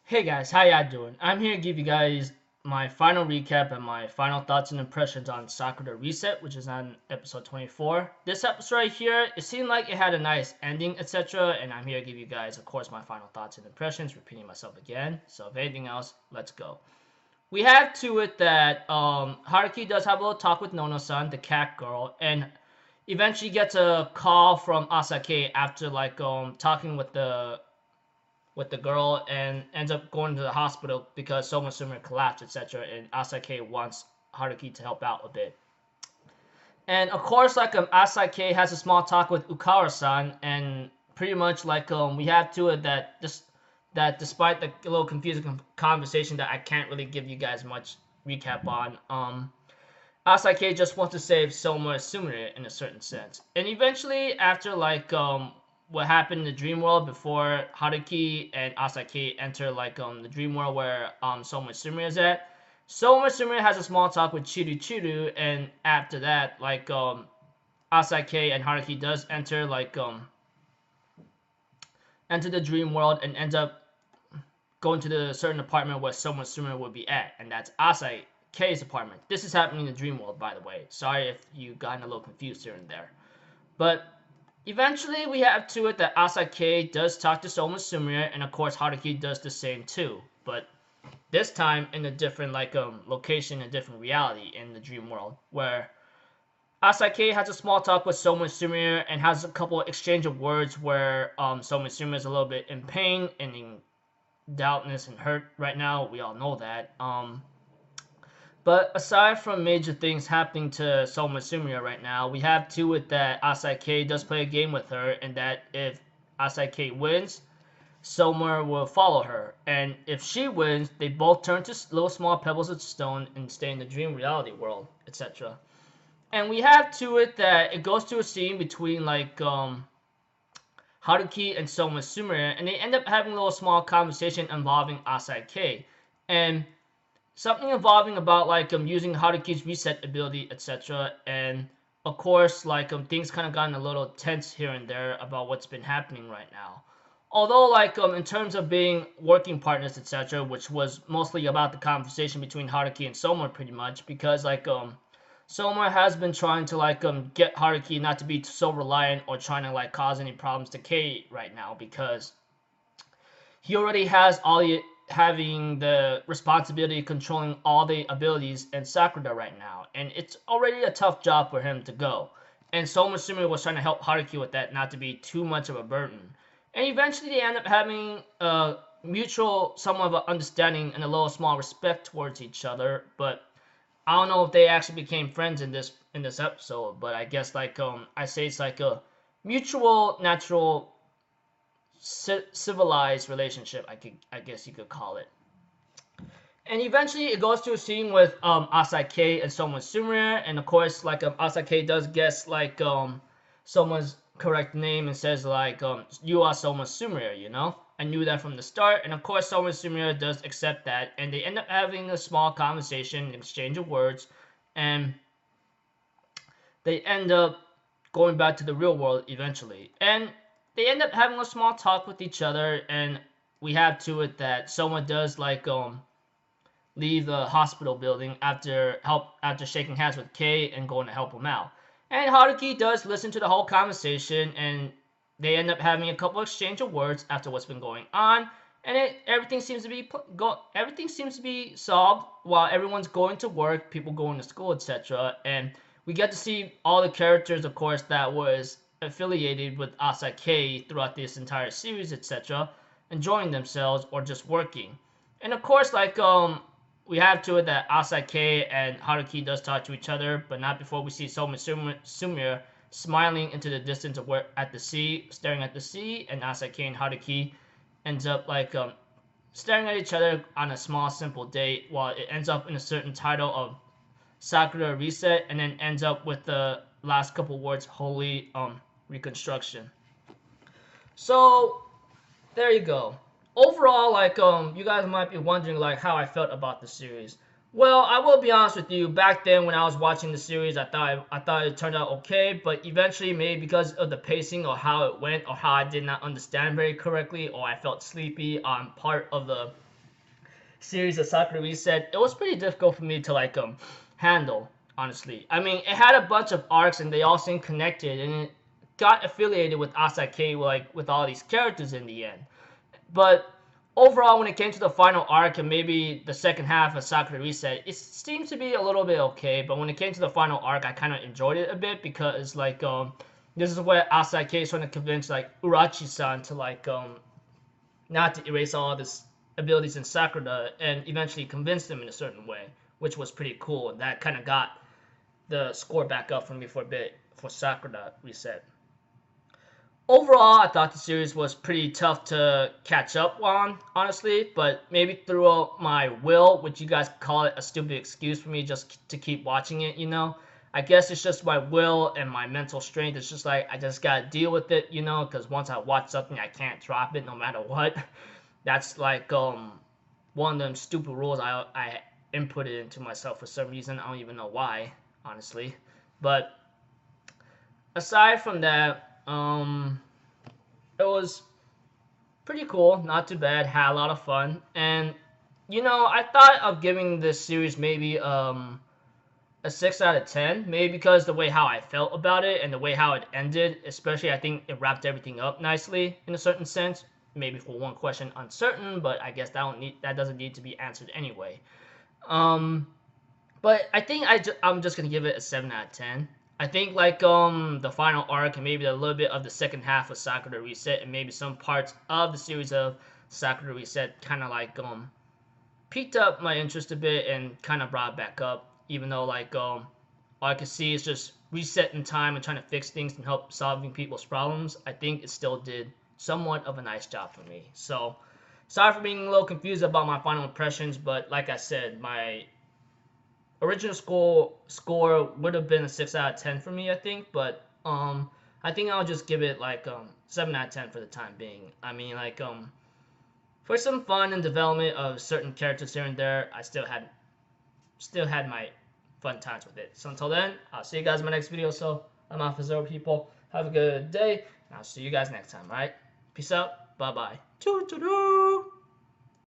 Hey guys, how y'all doing? I'm here to give you guys my final recap and my final thoughts and impressions on Sakurada Reset, which is on episode 24. This episode right here, it seemed like it had a nice ending, etc. And I'm here to give you guys, of course, my final thoughts and impressions, repeating myself again. So if anything else, let's go. We have to it that Haruki does have a little talk with Nono-san, the cat girl, and eventually gets a call from Asake after talking with the girl and ends up going to the hospital because so much sooner collapsed, etc. And Asake wants Haruki to help out a bit. And of course, Asake has a small talk with Ukawara-san, and pretty much we have to it that despite the little confusing conversation that I can't really give you guys much recap on, Asake just wants to save Soma Sumire in a certain sense. And eventually, after what happened in the dream world before Haruki and Asake enter the dream world where Soma Sumire is at, Soma Sumire has a small talk with Chiru, and after that, Asake and Haruki does enter enter the dream world and ends up going to the certain apartment where Soma Sumire would be at, and that's Asake's apartment. This is happening in the dream world, by the way. Sorry if you got a little confused here and there. But eventually we have to it that Asake does talk to Soma Sumire, and of course Haruki does the same too. But this time in a different location, a different reality in the dream world, where Asake has a small talk with Soma Sumire and has a couple of exchange of words where Soma Sumire is a little bit in pain and in doubtness and hurt right now. We all know that. But aside from major things happening to Soma Sumire right now, we have to it that Asake does play a game with her, and that if Asake wins, Soma will follow her. And if she wins, they both turn to little small pebbles of stone and stay in the dream reality world, etc. And we have to it that it goes to a scene between Haruki and Soma Sumire, and they end up having a little small conversation involving Asake. And something involving about using Haruki's reset ability, etc. And of course, things kind of gotten a little tense here and there about what's been happening right now. Although, in terms of being working partners, etc., which was mostly about the conversation between Haruki and Soma, pretty much, because Soma has been trying to get Haruki not to be so reliant or trying to cause any problems to Kei right now, because he already has having the responsibility of controlling all the abilities in Sakurada right now, and it's already a tough job for him to go. And Soma Sumire was trying to help Haruki with that, not to be too much of a burden. And eventually they end up having a mutual somewhat of understanding and a little small respect towards each other, but I don't know if they actually became friends in this episode. But I guess I say it's like a mutual, natural, civilized relationship, I guess you could call it. And eventually it goes to a scene with Asake and Soma Sumire, and of course Asake does guess Soma's correct name and says you are Soma Sumire, you know. I knew that from the start, and of course Soma Sumire does accept that, and they end up having a small conversation, an exchange of words, and they end up going back to the real world eventually. And they end up having a small talk with each other, and we have to it that Soma does leave the hospital building after shaking hands with Kei and going to help him out. And Haruki does listen to the whole conversation, and they end up having a couple exchange of words after what's been going on, and everything seems to be solved while everyone's going to work, people going to school, etc. And we get to see all the characters, of course, that was affiliated with Asake throughout this entire series, etc., enjoying themselves or just working. And of course, we have to it that Asake and Haruki does talk to each other, but not before we see Soma Sumire smiling into the distance of at the sea, staring at the sea, and Asake and Haruki ends up staring at each other on a small, simple date, while it ends up in a certain title of Sakurada Reset, and then ends up with the last couple words, Holy Reconstruction. So there you go. Overall, you guys might be wondering how I felt about the series. Well, I will be honest with you. Back then, when I was watching the series, I thought it turned out okay. But eventually, maybe because of the pacing or how it went, or how I did not understand very correctly, or I felt sleepy on part of the series of Sakurada Reset, it was pretty difficult for me to like handle, honestly. I mean, it had a bunch of arcs and they all seemed connected, and it got affiliated with Asake, like with all these characters in the end. But overall, when it came to the final arc and maybe the second half of Sakurada Reset, it seemed to be a little bit okay. But when it came to the final arc, I kind of enjoyed it a bit because like this is where Asake is trying to convince like Urachi-san to like not to erase all of his abilities in Sakurada and eventually convince them in a certain way, which was pretty cool. And that kind of got the score back up for me for a bit for Sakurada Reset. Overall, I thought the series was pretty tough to catch up on, honestly, but maybe through my will, which you guys call it a stupid excuse for me just to keep watching it, you know? I guess it's just my will and my mental strength. It's just like, I just gotta deal with it, you know? Because once I watch something, I can't drop it no matter what. That's like one of them stupid rules I inputted into myself for some reason. I don't even know why, honestly. But aside from that, it was pretty cool, not too bad, had a lot of fun, and you know, I thought of giving this series maybe a 6 out of 10, maybe because the way how I felt about it and the way how it ended, especially I think it wrapped everything up nicely in a certain sense. Maybe for one question uncertain, but I guess that doesn't need to be answered anyway. But I think I'm just gonna give it a 7 out of 10. I think like the final arc and maybe a little bit of the second half of Sakurada Reset and maybe some parts of the series of Sakurada Reset kind of like piqued up my interest a bit and kind of brought it back up, even though like all I could see is just resetting time and trying to fix things and help solving people's problems. I think it still did somewhat of a nice job for me. So sorry for being a little confused about my final impressions, but like I said, my original score would have been a 6 out of 10 for me, I think, but I think I'll just give it like 7 out of 10 for the time being. I mean, like for some fun and development of certain characters here and there, I still had my fun times with it. So until then, I'll see you guys in my next video. So I'm out for Zero, people. Have a good day, and I'll see you guys next time. All right, peace out. Bye bye. Choo choo.